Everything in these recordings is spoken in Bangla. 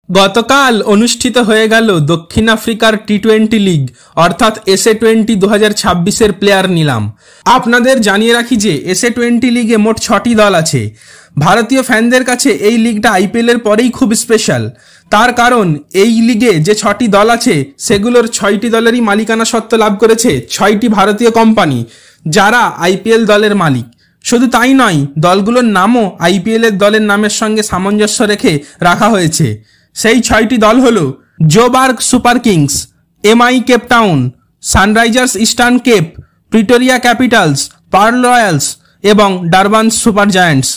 গতকাল অনুষ্ঠিত হয়ে গেল দক্ষিণ আফ্রিকার টি-20 লিগ অর্থাৎ SA20 2026-এর প্লেয়ার নিলাম। আপনাদের জানিয়ে রাখি যে SA20 লিগে মোট 6টি দল আছে। ভারতীয় ফ্যানদের কাছে এই লিগটা IPL-এর পরেই খুব স্পেশাল। তার কারণ এই লিগে যে 6টি দল আছে সেগুলোর 6টি দলেরই মালিকানা সত্ত্ব লাভ করেছে 6টি ভারতীয় কোম্পানি, যারা IPL দলের মালিক। শুধু তাই নয়, দলগুলোর নামও IPL-এর দলের নামের সঙ্গে সামঞ্জস্য রেখে রাখা হয়েছে। সেই 6টি দল হলো Joburg Super Kings, MI Cape Town, Sunrisers Eastern Cape, Pretoria Capitals, Paarl Royals এবং ডারবান সুপার জায়ান্টস।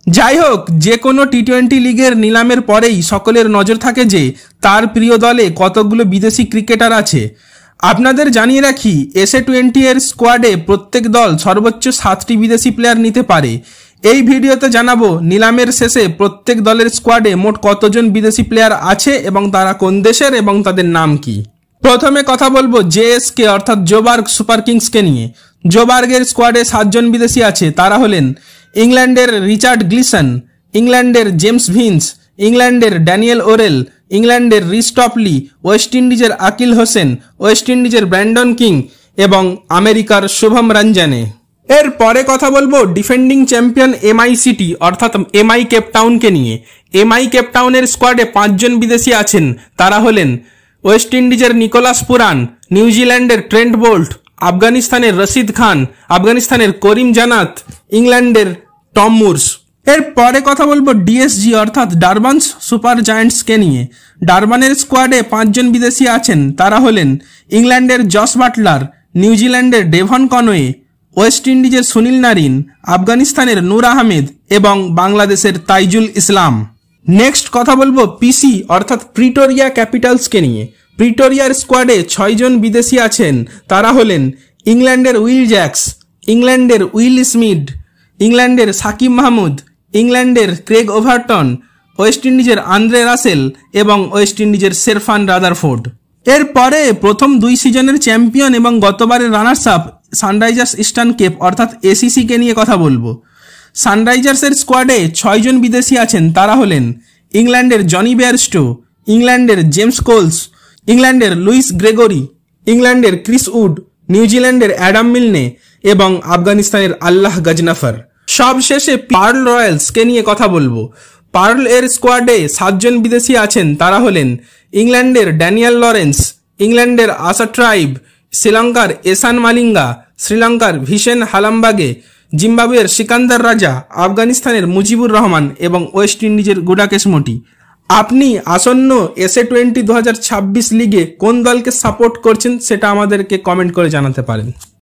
যাই হোক, যে কোনো টি-20 লিগের নিলামের পরেই সকলের নজর থাকে যে তার প্রিয় দলে কতগুলো বিদেশি ক্রিকেটার আছে। আপনাদের জানিয়ে রাখি, SA20 এর স্কোয়াডে প্রত্যেক দল সর্বোচ্চ 7টি বিদেশি প্লেয়ার নিতে পারে। এই ভিডিওতে জানাবো নিলামের শেষে প্রত্যেক দলের স্কোয়াডে মোট কতজন বিদেশি প্লেয়ার আছে এবং তারা কোন দেশের এবং তাদের নাম কি। প্রথমে কথা বলবো JSK অর্থাৎ জোবার্গ সুপার কিংসকে নিয়ে। জোবার্গের স্কোয়াডে 7 জন বিদেশি আছে। তারা হলেন ইংল্যান্ডের রিচার্ড গ্লিসন, ইংল্যান্ডের জেমস ভিন্স, ইংল্যান্ডের ড্যানিয়েল ওরেল, ইংল্যান্ডের রিস টপলি, ওয়েস্ট ইন্ডিজের আকিল হোসেন, ওয়েস্ট ইন্ডিজের ব্র্যান্ডন কিং এবং আমেরিকার শুভম রঞ্জনে। এর পরে কথা বলবো ডিফেন্ডিং চ্যাম্পিয়ন MI সিটি অর্থাৎ MI কেপ টাউনকে নিয়ে। MI কেপ টাউনের স্কোয়াডে 5 জন বিদেশি আছেন। তারা হলেন ওয়েস্ট ইন্ডিজের নিকোলাস পুরান, নিউজিল্যান্ডের ট্রেন্ট বোল্ট, আফগানিস্তানের রশিদ খান, আফগানিস্তানের করিম জানাত, ইংল্যান্ডের টম মুরস। এর পরে কথা বলবো DSG অর্থাৎ ডারবান সুপার জায়ান্টসকে নিয়ে। ডারবানের স্কোয়াডে 5 জন বিদেশি আছেন। তারা হলেন ইংল্যান্ডের জস বাটলার, নিউজিল্যান্ডের ডেভন কনওয়ে, ওয়েস্ট ইন্ডিজের সুনীল নারিন, আফগানিস্তানের নূর আহমেদ এবং বাংলাদেশের তাইজুল ইসলাম। নেক্সট কথা বলবো PC অর্থাৎ প্রিটোরিয়া ক্যাপিটালসকে নিয়ে। প্রিটোরিয়ার স্কোয়াডে 6 জন বিদেশি আছেন। তারা হলেন ইংল্যান্ডের উইল জ্যাক্স, ইংল্যান্ডের উইল স্মিথ, ইংল্যান্ডের সাকিব মাহমুদ, ইংল্যান্ডের ক্রেগ ওভারটন, ওয়েস্ট ইন্ডিজের আন্দ্রে রাসেল এবং ওয়েস্ট ইন্ডিজের শেরফান রাদারফোর্ড। এরপরে প্রথম 2 সিজনের চ্যাম্পিয়ন এবং গতবারের runners up Sunrisers Eastern Cape অর্থাৎ ACC-কে নিয়ে কথা বলবো। সানরাইজার্সের স্কোয়াডে 6 জন বিদেশি আছেন। তারা হলেন ইংল্যান্ডের জনি বেয়ারস্টো, ইংল্যান্ডের জেমস কোলস, ইংল্যান্ডের লুইস গ্রেগরি, ইংল্যান্ডের ক্রিস উড, নিউজিল্যান্ডের অ্যাডাম মিলনে এবং আফগানিস্তানের আল্লাহ গজনফর। সবশেষে পার্ল রয়্যালসকে নিয়ে কথা বলবো। পার্ল এর স্কোয়াডে 7 জন বিদেশি আছেন। তারা হলেন ইংল্যান্ডের ড্যানিয়েল লরেন্স, ইংল্যান্ডের আশা ট্রাইব, শ্রীলঙ্কার এসান মালিঙ্গা, শ্রীলঙ্কার ভিশেন হালাম্বাগে, জিম্বাবুয়ের সিকান্দার রাজা, আফগানিস্তানের মুজিবুর রহমান এবং ওয়েস্ট ইন্ডিজের গুডাকেশ মোটি। আপনি আসন্ন SA20 2026 লিগে কোন দলকে সাপোর্ট করছেন সেটা আমাদেরকে কমেন্ট করে জানাতে পারেন।